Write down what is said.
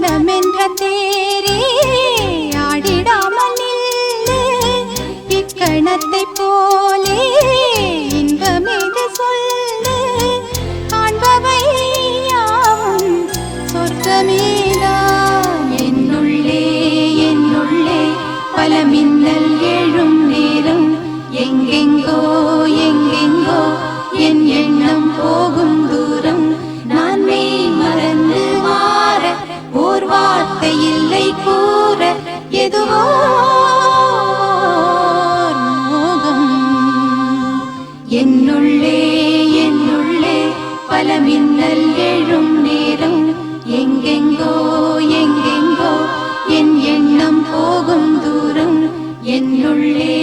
மனமென்ற தேரே ஆடிடாமல் நில்லு இக்கணத்தை போலே இன்பமேது சொல்லு காண்பவை யாவும் சொர்க்கமேதான் என்னுள்ளே என்னுள்ளே பல மின்னல் எழும் நேரம் எங்கெங்கோ எங்கெங்கோ என் எண்ணம் போகும் தூரம் நான் மெய் மறந்து மாற ஓர் வார்த்தை இல்லை கூற எதுவோ மோகம் என்னுள்ளே என்னுள்ளே பல மின்னல் எழும் நேரம் எங்கெங்கோ எங்கெங்கோ என் எண்ணம் போகும் தூரம் என்னுள்ளே